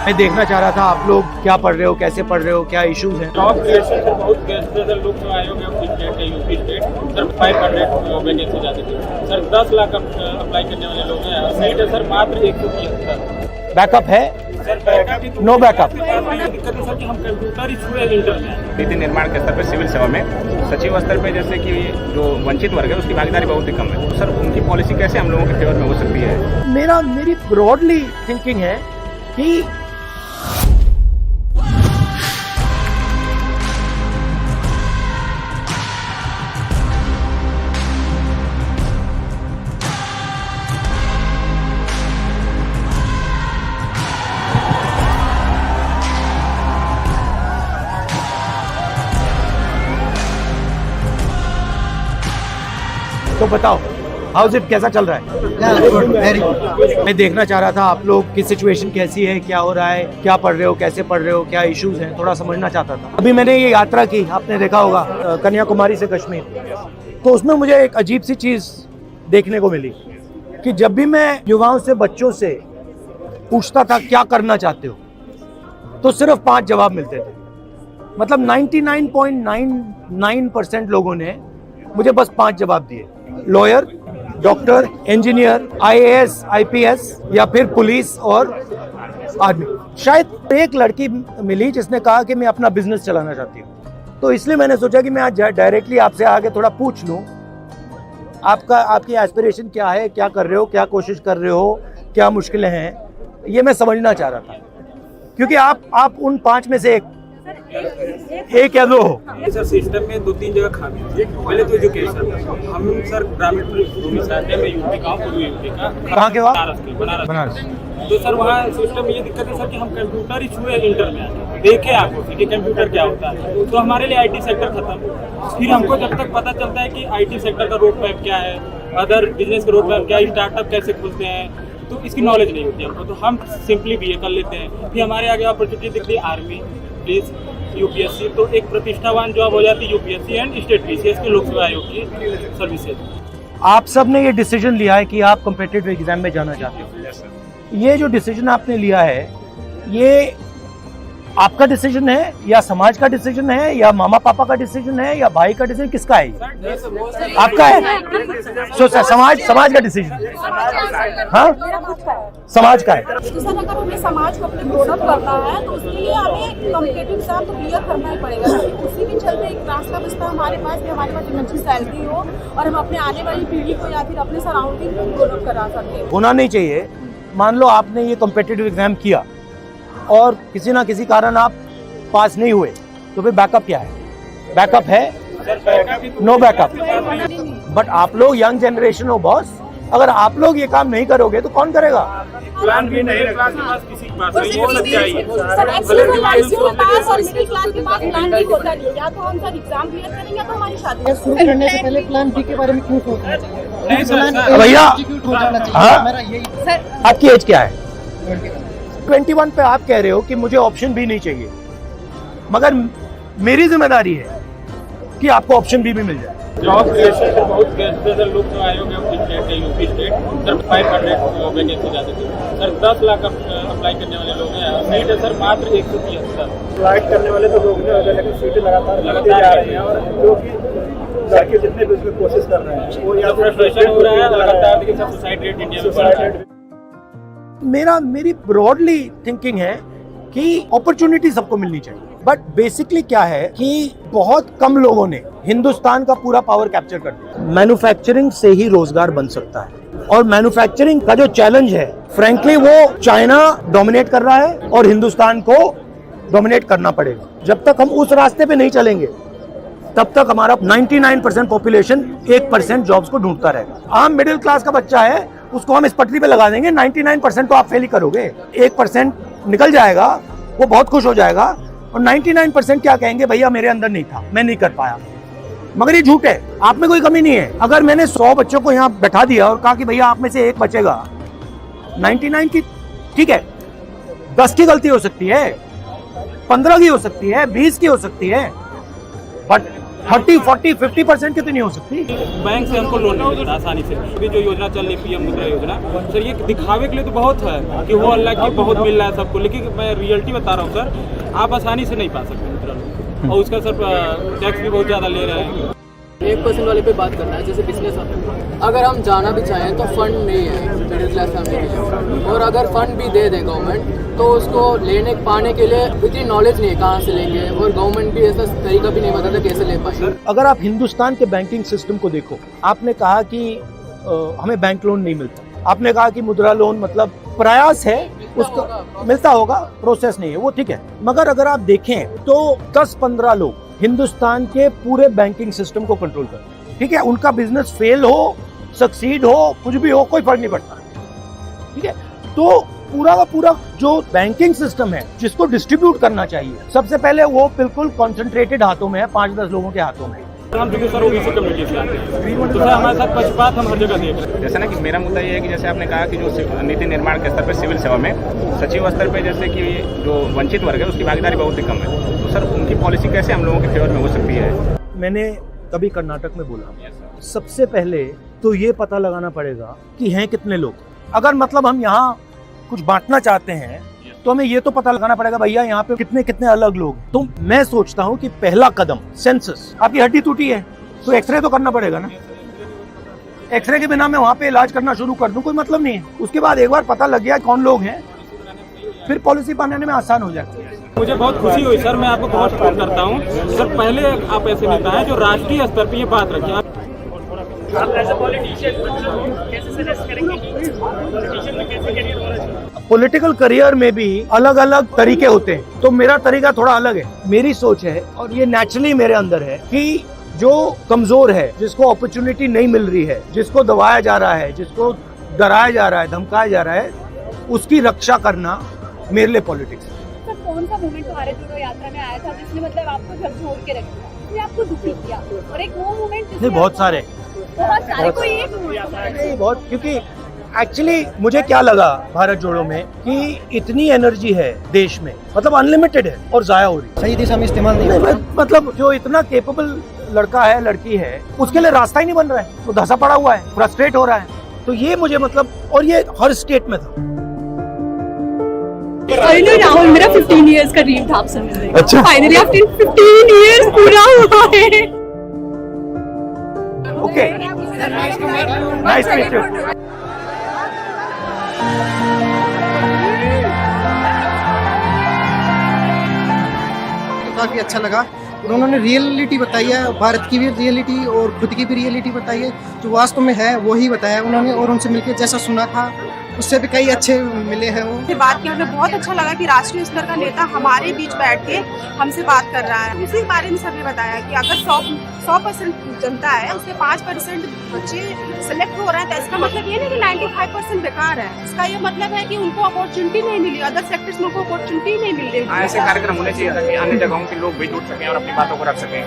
मैं देखना चाह रहा था आप लोग क्या पढ़ रहे हो, कैसे पढ़ रहे हो, क्या इश्यूज हैं। जॉब क्रिएशन से बहुत स्पेशल लोग जो आयोग है अपनी स्टेट है, यूपी स्टेट सर 500 वैकेंसी जाती थी सर, 10 लाख अप्लाई करने वाले लोग हैं, सीट है सर मात्र 173। बैकअप है? Sir backup no backup. दिक्कत है सर कि हम कंप्यूटर ही छुए इंटर में। नीति निर्माण के स्तर पर सिविल सेवा में सचिव स्तर पे जैसे कि जो वंचित वर्ग है उसकी भागीदारी बहुत ही कम है, तो सर उनकी पॉलिसी कैसे हम लोगों के फेवर में हो सकती है? मेरी ब्रॉडली थिंकिंग है कि तो बताओ हाउस इट कैसा चल रहा है? मैं देखना चाह रहा था आप लोग की सिचुएशन कैसी है, क्या हो रहा है, क्या पढ़ रहे हो, कैसे पढ़ रहे हो, क्या इश्यूज हैं, थोड़ा समझना चाहता था। अभी मैंने ये यात्रा की, आपने देखा होगा, कन्याकुमारी से कश्मीर, तो उसमें मुझे एक अजीब सी चीज देखने को मिली कि जब भी मैं युवाओं से, बच्चों से पूछता था क्या करना चाहते हो, तो सिर्फ 5 जवाब मिलते थे। मतलब 99.99% लोगों ने मुझे बस 5 जवाब दिए। Lawyer, doctor, engineer, IAS, IPS या फिर पुलिस और आर्मी। शायद एक लड़की मिली जिसने कहा कि मैं अपना बिजनेस चलाना चाहती हूँ। तो इसलिए मैंने सोचा कि मैं आज डायरेक्टली आपसे आगे थोड़ा पूछ लूँ, आपकी एस्पिरेशन क्या है, क्या कर रहे हो, क्या कोशिश कर रहे हो, क्या मुश्किलें हैं, ये मैं समझना चाह रहा था। क्योंकि आप उन 5 में से एक या 2 हो। सर सिस्टम में 2-3 जगह खामी है। पहले तो एजुकेशन, हम सर ग्रामीण भूमि से आते हैं, मैं यूपी का हूँ, यूपी का। कहाँ के हो? बनारस। तो सर वहाँ सिस्टम में ये दिक्कत है सर कि हम कंप्यूटर ही छुए इंटर में आते, देखे आपको कि कंप्यूटर क्या होता है, तो हमारे लिए IT सेक्टर खत्म। फिर हमको जब तक पता चलता है कि IT सेक्टर का रोड मैप क्या है, अदर बिजनेस का रोड मैप क्या है, स्टार्टअप कैसे खुलते हैं, तो इसकी नॉलेज नहीं होती हमको, तो हम सिंपली BA कर लेते हैं। फिर हमारे आगे अपॉर्चुनिटी दिखती है आर्मी, पुलिस, UPSC, तो एक प्रतिष्ठावान जॉब हो जाती है UPSC एंड स्टेट PCS के लोक सेवा आयोग की सर्विसेज। आप सब ने ये डिसीजन लिया है कि आप कॉम्पिटिटिव एग्जाम में जाना चाहते हो। ये जो डिसीजन आपने लिया है, ये आपका डिसीजन है या समाज का डिसीजन है या मामा पापा का डिसीजन है या भाई का डिसीजन, किसका है? आपका है। समाज का डिसीजन है। हाँ, समाज का है। तो सर अगर हमें समाज को अपने ग्रोन अप करना है तो उसके लिए हमें कॉम्पिटिटिव एग्जाम तो क्लियर करना ही पड़ेगा। उसी के चलते एक रास्ता बचता हमारे पास कि हमारे पास एक अच्छी सैलरी हो और हम अपने आने वाली पीढ़ी को या फिर अपने सराउंडिंग को ग्रोन अप करा सकें। होना नहीं चाहिए। मान लो आपने ये कॉम्पिटिटिव एग्जाम किया और किसी ना किसी कारण आप पास नहीं हुए, तो फिर बैकअप क्या है? बैकअप है? No backup. बट आप लोग यंग जनरेशन हो बॉस, अगर आप लोग ये काम नहीं करोगे तो कौन करेगा? प्लान भी नहीं है क्लास के पास, किसी के पास नहीं, ये सच्चाई है। सर एक्चुअली के पास और मिडिल क्लास के पास प्लान नहीं होता नहीं, या तो हम सर एग्जाम क्लियर करेंगे या तो हमारी शादी। शुरू करने से पहले प्लान B के बारे में क्यों सोचना चाहिए? नहीं सर, भैया, हाँ? मेरा यही आपकी एज क्या है? 21 पे आप कह रहे हो कि मुझे ऑप्शन भी नहीं चाहिए, मगर मेरी जिम्मेदारी है कि आपको ऑप्शन भी मिल जाए। जॉब क्रिएशन से बहुत स्पेशल लोग जो आयोग है अपनी स्टेट है, यूपी स्टेट सर 500 वैकेंसी जाती थी सर, 10 लाख अप्लाई करने वाले लोग हैं, सीट है सर मात्र 173। अप्लाई करने वाले तो लोग हैं, लेकिन सीटें लगातार जा रही हैं और जो कि लड़के जितने भी उसमें कोशिश कर रहे हैं वो या फ्रस्ट्रेशन हो रहा है लगातार, देखिए सर सुसाइड रेट इंडिया में बढ़ रहा है। मेरी ब्रॉडली थिंकिंग है कि अपॉर्चुनिटी सबको मिलनी चाहिए, बट बेसिकली क्या है कि बहुत कम लोगों ने हिंदुस्तान का पूरा पावर कैप्चर कर दिया। मैन्युफैक्चरिंग से ही रोजगार बन सकता है, और मैन्युफैक्चरिंग का जो चैलेंज है, फ्रैंकली वो चाइना डोमिनेट कर रहा है और हिंदुस्तान को डोमिनेट करना पड़ेगा। जब तक हम उस रास्ते पे नहीं चलेंगे तब तक हमारा 99% पॉपुलेशन 1% जॉब्स को ढूंढता रहेगा। आम मिडिल क्लास का बच्चा है, उसको हम इस पटरी पे लगा देंगे, 99% तो आप फेल ही करोगे, 1% निकल जाएगा, वो बहुत खुश हो जाएगा, और 99% क्या कहेंगे, भैया मेरे अंदर नहीं था, मैं नहीं कर पाया। मगर ये झूठ है, आप में कोई कमी नहीं है। अगर मैंने 100 बच्चों को यहाँ बैठा दिया और कहा कि भैया आप में से एक बचेगा, 99 की ठीक है, 10 की गलती हो सकती है, 15 की हो सकती है, 20 की हो सकती है, बट 30-40-50% कितनी हो सकती? बैंक से हमको लोन नहीं मिलता आसानी से। अभी जो योजना चल रही पीएम मुद्रा योजना, सर ये दिखावे के लिए तो बहुत है कि वो अल्लाह की बहुत मिल रहा है सबको, लेकिन मैं रियलिटी बता रहा हूँ सर, आप आसानी से नहीं पा सकते मुद्रा लोन, और उसका सर टैक्स भी बहुत ज़्यादा ले रहे हैं। 1% वाले पे बात करना है, जैसे बिजनेस अगर हम जाना भी चाहें तो फंड नहीं है मिडिल क्लास फैमिली के लिए, और अगर फंड भी दे दे गवर्नमेंट तो उसको लेने पाने के लिए इतनी नॉलेज नहीं है कहाँ से लेंगे, और गवर्नमेंट भी ऐसा तरीका भी नहीं बताता कैसे ले पाएंगे। अगर आप हिंदुस्तान के बैंकिंग सिस्टम को देखो, आपने कहा कि हमें बैंक लोन नहीं मिलता, आपने कहा कि मुद्रा लोन मतलब प्रयास है उसको मिलता होगा, प्रोसेस नहीं है, वो ठीक है। मगर अगर आप देखें तो 10-15 लोग हिंदुस्तान के पूरे बैंकिंग सिस्टम को कंट्रोल करते हैं, ठीक है। उनका बिजनेस फेल हो, सक्सीड हो, कुछ भी हो, कोई फर्क नहीं पड़ता, ठीक है। तो पूरा का पूरा जो बैंकिंग सिस्टम है जिसको डिस्ट्रीब्यूट करना चाहिए, सबसे पहले वो बिल्कुल कॉन्सेंट्रेटेड हाथों में है, 5-10 लोगों के हाथों में। हम देखिए सर ओबीसी कम्युनिटी से आते हैं, तो सर हमारे साथ पक्षपात हम हर जगह देख रहे हैं। जैसे ना कि मेरा मुद्दा ये है कि जैसे आपने कहा कि जो नीति निर्माण के स्तर पर सिविल सेवा में सचिव स्तर पे जैसे कि जो वंचित वर्ग है उसकी भागीदारी बहुत ही कम है, तो सर उनकी पॉलिसी कैसे हम लोगों के फेवर में हो सकती है? मैंने कभी कर्नाटक में बोला, सबसे पहले तो ये पता लगाना पड़ेगा कि हैं कितने लोग। अगर मतलब हम यहाँ कुछ बांटना चाहते हैं तो हमें ये तो पता लगाना पड़ेगा भैया यहाँ पे कितने कितने अलग लोग। तो मैं सोचता हूँ कि पहला कदम सेंसस। आपकी हड्डी टूटी है तो एक्सरे तो करना पड़ेगा ना, एक्सरे के बिना मैं वहाँ पे इलाज करना शुरू कर दूं, कोई मतलब नहीं है। उसके बाद एक बार पता लग गया कौन लोग हैं, फिर पॉलिसी बनाने में आसान हो जाती है। मुझे बहुत खुशी हुई सर, मैं आपको बहुत सपोर्ट करता हूँ सर। पहले आप ऐसे नेता हैं जो राष्ट्रीय स्तर पर ये बात रखिए। आप एज अ पॉलिटिशियन कैसे सजेस्ट करेंगे कि पॉलिटिशियन में कैसे करियर होना चाहिए? पॉलिटिकल करियर में भी अलग अलग तरीके होते हैं, तो मेरा तरीका थोड़ा अलग है। मेरी सोच है और ये नेचुरली मेरे अंदर है कि जो कमजोर है, जिसको अपॉर्चुनिटी नहीं मिल रही है, जिसको दबाया जा रहा है, जिसको डराया जा रहा है, धमकाया जा रहा है, उसकी रक्षा करना मेरे लिए पॉलिटिक्स है। सर कौन सा मोमेंट भारत जोड़ो यात्रा में आया था जिसने मतलब आपको झकझोर के रख दिया, जिसने आपको दुखी किया, और एक वो मोमेंट नहीं, बहुत सारे कोई एक नहीं, बहुत, क्योंकि एक्चुअली मुझे क्या लगा भारत जोड़ो में कि इतनी एनर्जी है देश में, मतलब अनलिमिटेड है और जाया हो रही है, सही दिशा में इस्तेमाल नहीं हो रहा। मतलब जो इतना केपेबल लड़का है, लड़की है, उसके लिए रास्ता ही नहीं बन रहा है, वो धंसा पड़ा हुआ है, फ्रस्ट्रेट हो रहा है। तो ये मुझे मतलब, और ये हर स्टेट में था। फाइनली राहुल, मेरा 15 इयर्स का ड्रीम था आपसे मिलने का। अच्छा। फाइनली आफ्टर 15 इयर्स पूरा हुआ है। Okay, nice to meet you. काफी अच्छा लगा, उन्होंने रियलिटी बताई है, भारत की भी रियलिटी और खुद की भी रियलिटी बताई है, जो वास्तव में है वही बताया उन्होंने। और उनसे मिलकर जैसा सुना था उससे भी कई अच्छे मिले हैं। वो बात किया, हमें बहुत अच्छा लगा कि राष्ट्रीय स्तर का नेता हमारे बीच बैठ के हमसे बात कर रहा है। उसी बारे में सबने बताया कि अगर 100% जनता है, उसके 5% बच्चे सिलेक्ट हो रहे हैं, तो इसका मतलब ये नहीं कि 95% बेकार है। इसका ये मतलब है कि उनको अपॉर्चुनिटी नहीं मिली, अदर सेक्टर्स में उनको अपॉर्चुनिटी नहीं मिल रही। ऐसे कार्यक्रम होने चाहिए ताकि अन्य जगहों के लोग भी जुड़ सकें और अपनी बातों को रख सकें।